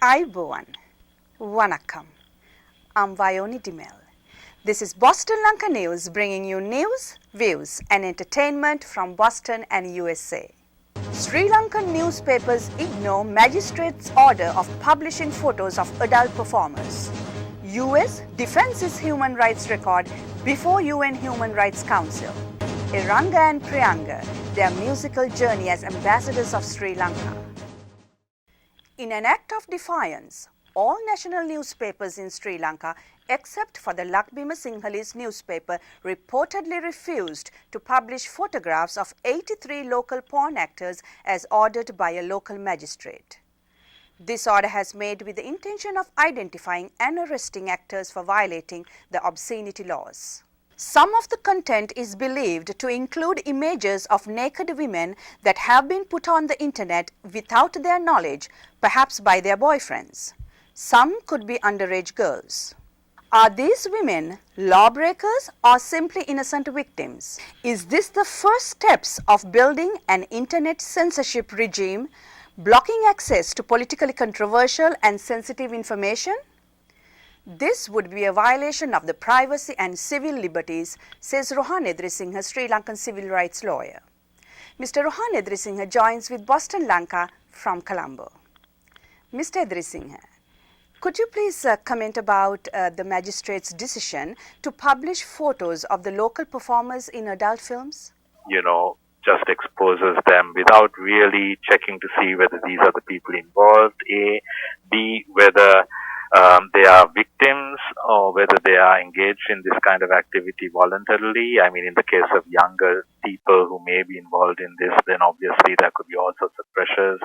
Ayubowan, Vanakkam. I'm Vayoni Dimel. This is Boston Lanka News, bringing you news, views and entertainment from Boston and USA. Sri Lankan newspapers ignore magistrates' order of publishing photos of adult performers. US defends its human rights record before UN Human Rights Council. Eranga and Prianga, their musical journey as ambassadors of Sri Lanka. In an act of defiance, all national newspapers in Sri Lanka, except for the Lakbima Sinhalese newspaper, reportedly refused to publish photographs of 83 local porn actors as ordered by a local magistrate. This order has made with the intention of identifying and arresting actors for violating the obscenity laws. Some of the content is believed to include images of naked women that have been put on the internet without their knowledge, perhaps by their boyfriends. Some could be underage girls. Are these women lawbreakers or simply innocent victims? Is this the first steps of building an internet censorship regime, blocking access to politically controversial and sensitive information? This would be a violation of the privacy and civil liberties, says Rohan Dracaena, Sri Lankan civil rights lawyer. Mr. Rohan Dracaena joins with Boston Lanka from Colombo. Mr. Dracaena, could you please comment about the magistrate's decision to publish photos of the local performers in adult films? Just exposes them without really checking to see whether these are the people involved, A, B, whether they are victims or whether they are engaged in this kind of activity voluntarily. I mean, in the case of younger people who may be involved in this, then obviously there could be all sorts of pressures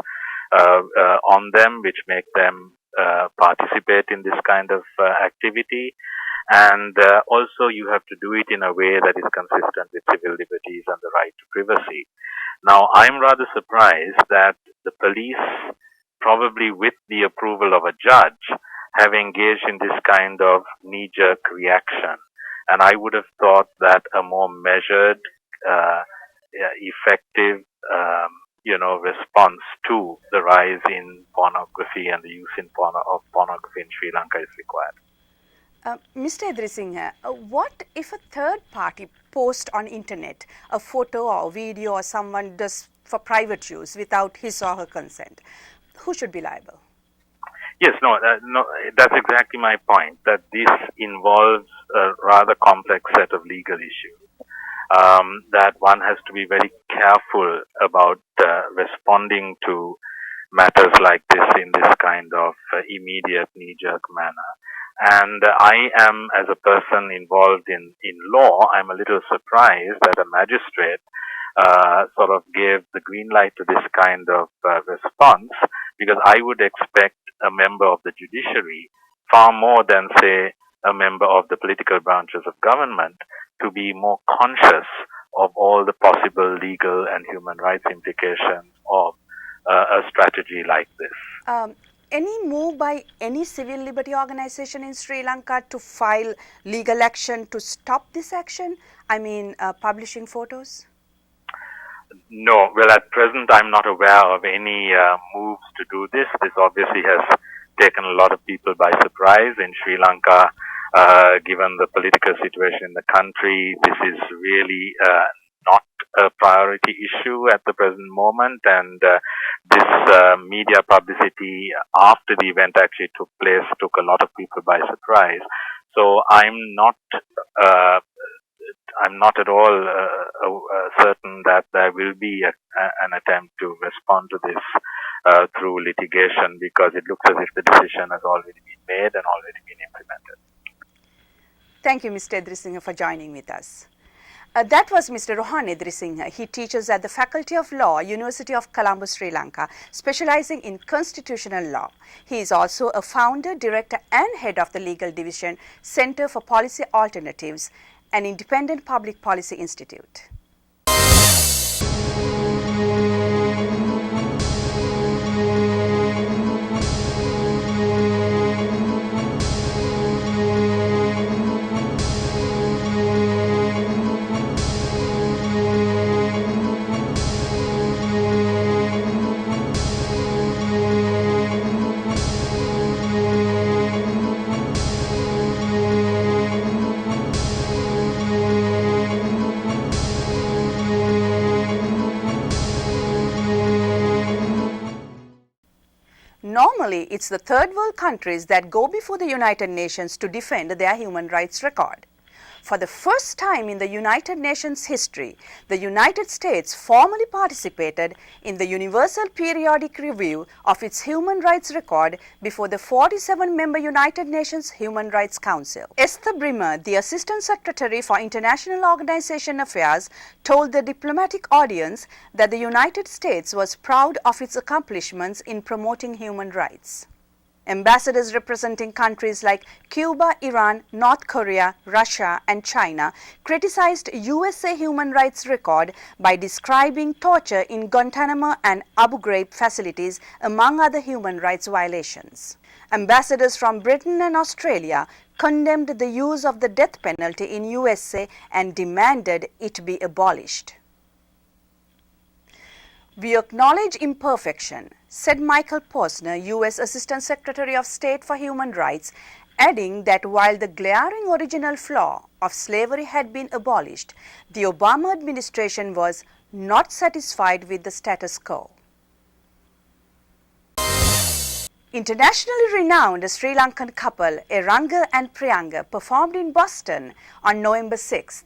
on them which make them participate in this kind of activity. And also you have to do it in a way that is consistent with civil liberties and the right to privacy. Now, I'm rather surprised that the police, probably with the approval of a judge, have engaged in this kind of knee-jerk reaction. And I would have thought that a more measured, effective, response to the rise in pornography and the use of pornography in Sri Lanka is required. Mr. Dracaena, what if a third party posts on internet a photo or video or someone does for private use without his or her consent? Who should be liable? Yes, no, that's exactly my point, that this involves a rather complex set of legal issues, that one has to be very careful about responding to matters like this in this kind of immediate knee-jerk manner. And I am, as a person involved in law, I'm a little surprised that a magistrate sort of gave the green light to this kind of response, because I would expect a member of the judiciary, far more than, say, a member of the political branches of government, to be more conscious of all the possible legal and human rights implications of a strategy like this. Any move by any civil liberty organization in Sri Lanka to file legal action to stop this action? I mean, publishing photos? No. Well, at present, I'm not aware of any moves to do this. This obviously has taken a lot of people by surprise in Sri Lanka. Given the political situation in the country, this is really not a priority issue at the present moment, and this media publicity after the event actually took place took a lot of people by surprise. So I'm not at all certain that there will be an attempt to respond to this through litigation, because it looks as if the decision has already been made and already been implemented. Thank you, Mr. Dracaena, for joining with us. That was Mr. Rohan Dracaena. He teaches at the Faculty of Law, University of Colombo, Sri Lanka, specializing in constitutional law. He is also a founder, director and head of the Legal Division, Center for Policy Alternatives, an independent public policy institute. Normally, it's the third world countries that go before the United Nations to defend their human rights record. For the first time in the United Nations history, the United States formally participated in the Universal Periodic Review of its human rights record before the 47-member United Nations Human Rights Council. Esther Brimmer, the Assistant Secretary for International Organization Affairs, told the diplomatic audience that the United States was proud of its accomplishments in promoting human rights. Ambassadors representing countries like Cuba, Iran, North Korea, Russia and China criticized USA human rights record by describing torture in Guantanamo and Abu Ghraib facilities among other human rights violations. Ambassadors from Britain and Australia condemned the use of the death penalty in USA and demanded it be abolished. We acknowledge imperfection, said Michael Posner, U.S. Assistant Secretary of State for Human Rights, adding that while the glaring original flaw of slavery had been abolished, the Obama administration was not satisfied with the status quo. Internationally renowned Sri Lankan couple Eranga and Prianga performed in Boston on November 6th.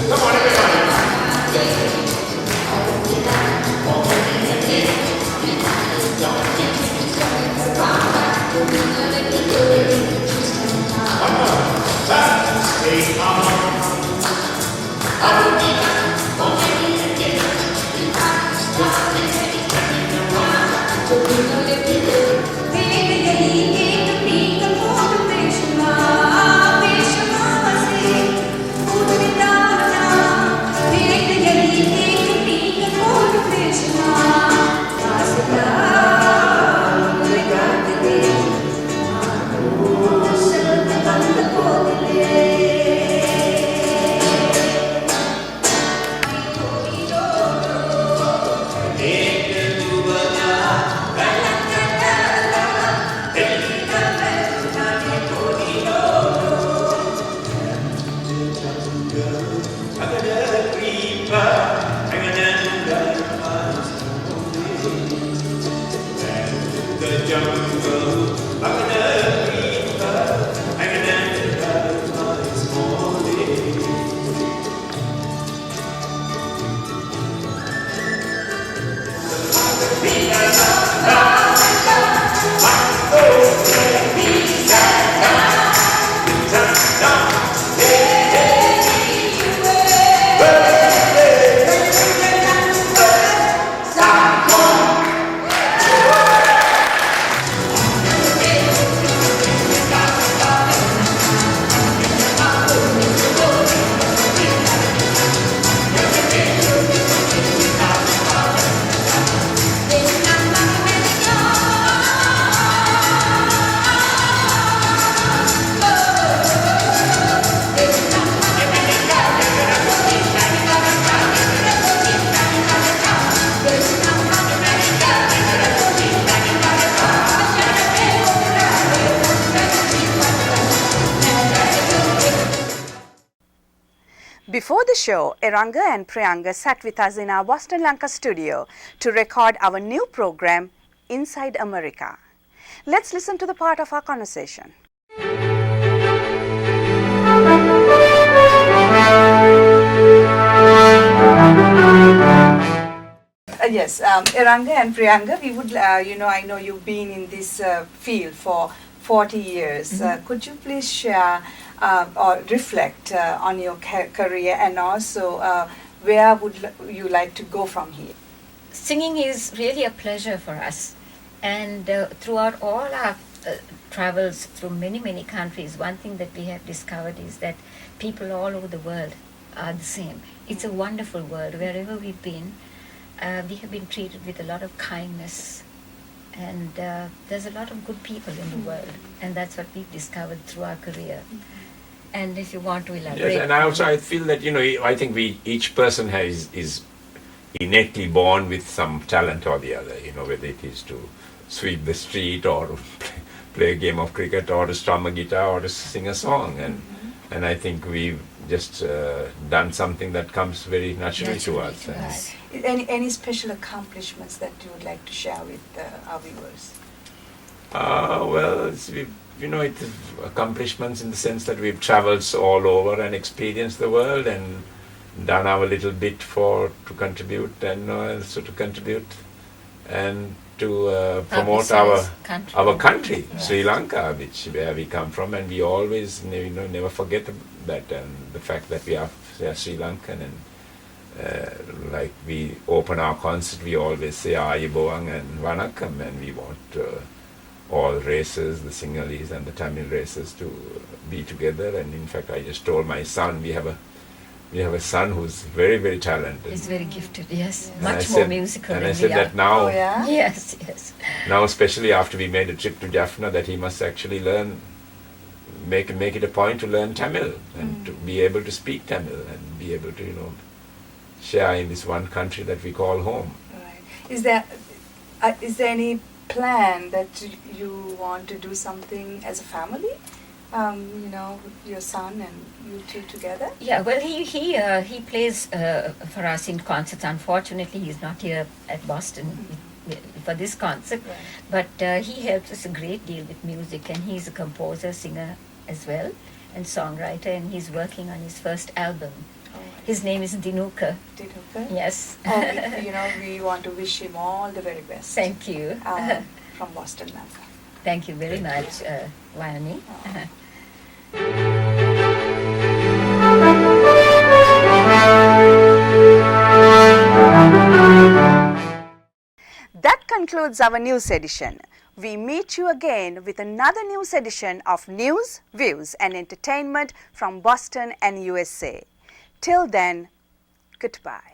Come on, everybody. Before the show, Eranga and Prianga sat with us in our Boston Lanka studio to record our new program, Inside America. Let's listen to the part of our conversation. Yes, Eranga and Prianga, we would, I know you've been in this field for 40 years. Could you please share or reflect on your career and also where would you like to go from here? Singing is really a pleasure for us, and throughout all our travels through many countries, one thing that we have discovered is that people all over the world are the same. It's a wonderful world. Wherever we've been, we have been treated with a lot of kindness And there's a lot of good people in the world, and that's what we've discovered through our career. And if you want to elaborate. Yes, and I feel that, I think each person is innately born with some talent or the other, whether it is to sweep the street or play a game of cricket or to strum a guitar or to sing a song. And I think we've just done something that comes very naturally to us. Any special accomplishments that you would like to share with our viewers? Well, it's accomplishments in the sense that we've traveled all over and experienced the world and done our little bit to contribute and also to contribute and to promote our country, Sri Lanka, where we come from, and we always never forget that, and the fact that we are Sri Lankan, and like we open our concert, we always say Ayubowan and Vanakkam, and we want all races, the Sinhalese and the Tamil races, to be together. And in fact, I just told my son, we have a son who's very, very talented. He's very gifted, yes. And Much more musical than we are. And I said that now, Oh, yeah? Yes. now especially after we made a trip to Jaffna, that he must actually make it a point to learn Tamil and to be able to speak Tamil and be able to, share in this one country that we call home. Right. Is there any plan that you want to do something as a family? Your son and you two together? Yeah, well, he plays for us in concerts. Unfortunately, he's not here at Boston for this concert, Right. but he helps us a great deal with music, and he's a composer, singer as well, and songwriter, and he's working on his first album. Oh, His name is Dinuka. Dinuka? Yes. And, we want to wish him all the very best. Thank you. From Boston, Lanka. Thank you very much, Vayani. That concludes our news edition. We meet you again with another news edition of news, views and entertainment from Boston and USA. Till then, goodbye.